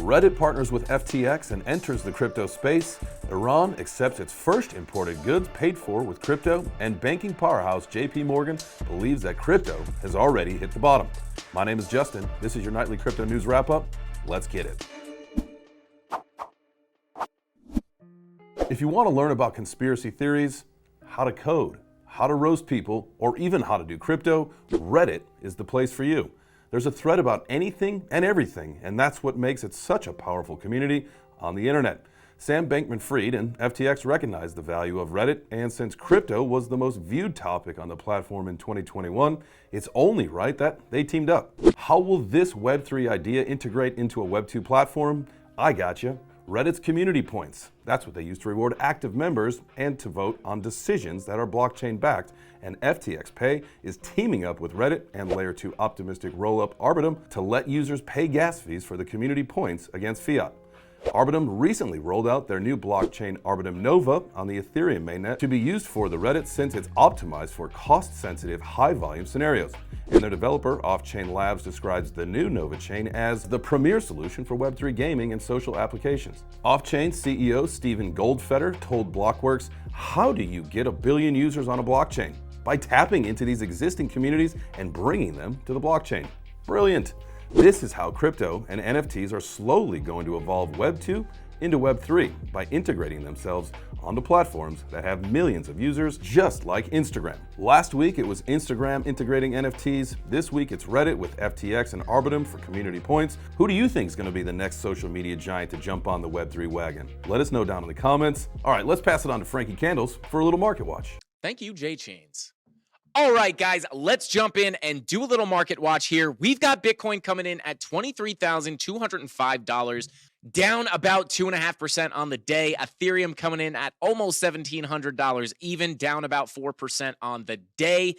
Reddit partners with FTX and enters the crypto space. Iran accepts its first imported goods paid for with crypto, and banking powerhouse JPMorgan believes that crypto has already hit the bottom. My name is Justin. This is your nightly crypto news wrap-up. Let's get it. If you want to learn about conspiracy theories, how to code, how to roast people, or even how to do crypto, Reddit is the place for you. There's a thread about anything and everything, and that's what makes it such a powerful community on the internet. Sam Bankman-Fried and FTX recognized the value of Reddit, and since crypto was the most viewed topic on the platform in 2021, it's only right that they teamed up. How will this Web3 idea integrate into a Web2 platform? I gotcha. Reddit's community points. That's what they use to reward active members and to vote on decisions that are blockchain backed. And FTX Pay is teaming up with Reddit and Layer 2 optimistic rollup Arbitrum to let users pay gas fees for the community points against fiat. Arbitrum recently rolled out their new blockchain Arbitrum Nova on the Ethereum mainnet to be used for the Reddit since it's optimized for cost-sensitive, high-volume scenarios. And their developer, Off-Chain Labs, describes the new Nova chain as the premier solution for Web3 gaming and social applications. Off-Chain CEO Steven Goldfeder told Blockworks, "How do you get 1 billion users on a blockchain? By tapping into these existing communities and bringing them to the blockchain." Brilliant. This is how crypto and NFTs are slowly going to evolve Web 2 into Web 3 by integrating themselves onto platforms that have millions of users, just like Instagram. Last week it was Instagram integrating NFTs. This week it's Reddit with FTX and Arbitrum for community points. Who do you think is going to be the next social media giant to jump on the Web 3 wagon? Let us know down in the comments. All right, let's pass it on to Frankie Candles for a little market watch. Thank you, J-Chains. All right, guys, let's jump in and do a little market watch here. We've got Bitcoin coming in at $23,205, down about 2.5% on the day. Ethereum coming in at almost $1,700, even down about 4% on the day.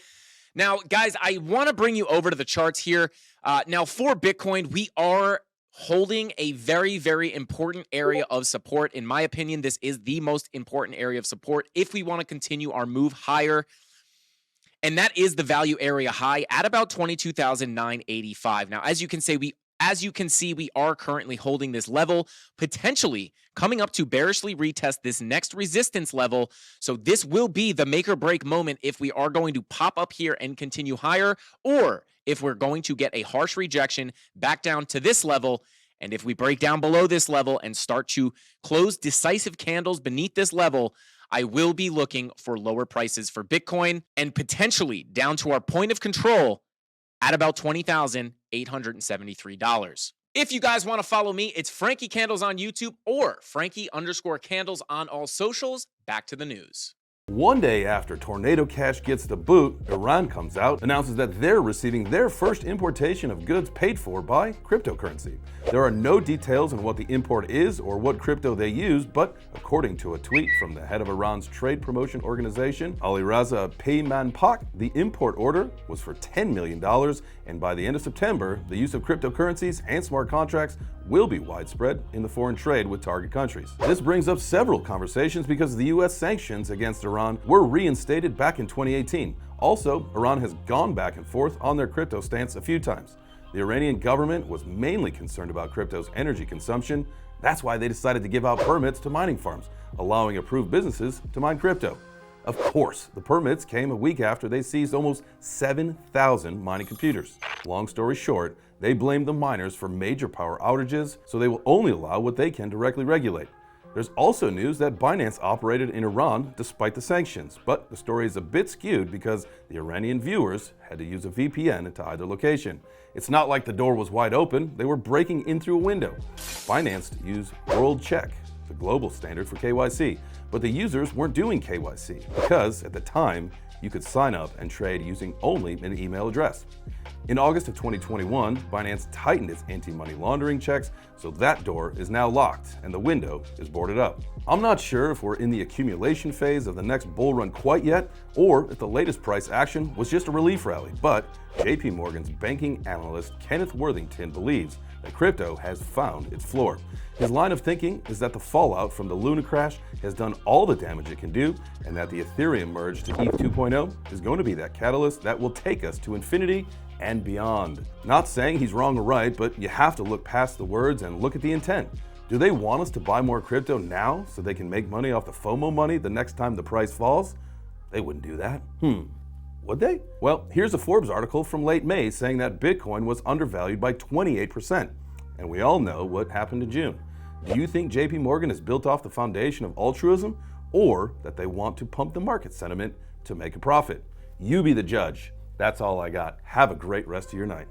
Now, guys, I want to bring you over to the charts here. Now, for Bitcoin, we are holding a very, very important area of support. In my opinion, this is the most important area of support if we want to continue our move higher. And that is the value area high at about 22,985. Now, as you can see, we are currently holding this level, potentially coming up to bearishly retest this next resistance level. So this will be the make or break moment if we are going to pop up here and continue higher, or if we're going to get a harsh rejection back down to this level. And if we break down below this level and start to close decisive candles beneath this level, I will be looking for lower prices for Bitcoin and potentially down to our point of control at about $20,873. If you guys want to follow me, it's Frankie Candles on YouTube or Frankie_Candles on all socials. Back to the news. One day after Tornado Cash gets the boot, Iran comes out, announces that they're receiving their first importation of goods paid for by cryptocurrency. There are no details on what the import is or what crypto they use, but according to a tweet from the head of Iran's trade promotion organization, Alireza Peymanpak, the import order was for $10 million, and by the end of September, the use of cryptocurrencies and smart contracts will be widespread in the foreign trade with target countries. This brings up several conversations because the US sanctions against Iran were reinstated back in 2018. Also, Iran has gone back and forth on their crypto stance a few times. The Iranian government was mainly concerned about crypto's energy consumption. That's why they decided to give out permits to mining farms, allowing approved businesses to mine crypto. Of course, the permits came a week after they seized almost 7,000 mining computers. Long story short, they blamed the miners for major power outages, so they will only allow what they can directly regulate. There's also news that Binance operated in Iran despite the sanctions, but the story is a bit skewed because the Iranian viewers had to use a VPN to hide their location. It's not like the door was wide open, they were breaking in through a window. Binance used WorldCheck, the global standard for KYC, but the users weren't doing KYC because at the time, you could sign up and trade using only an email address. In August of 2021, Binance tightened its anti-money laundering checks, so that door is now locked and the window is boarded up. I'm not sure if we're in the accumulation phase of the next bull run quite yet, or if the latest price action was just a relief rally, but JPMorgan's banking analyst Kenneth Worthington believes that crypto has found its floor. His line of thinking is that the fallout from the Luna crash has done all the damage it can do, and that the Ethereum merge to ETH 2.0 is going to be that catalyst that will take us to infinity and beyond. Not saying he's wrong or right, but you have to look past the words and look at the intent. Do they want us to buy more crypto now so they can make money off the FOMO money the next time the price falls? They wouldn't do that. Would they? Well, here's a Forbes article from late May saying that Bitcoin was undervalued by 28%. And we all know what happened in June. Do you think JPMorgan is built off the foundation of altruism, or that they want to pump the market sentiment to make a profit? You be the judge. That's all I got. Have a great rest of your night.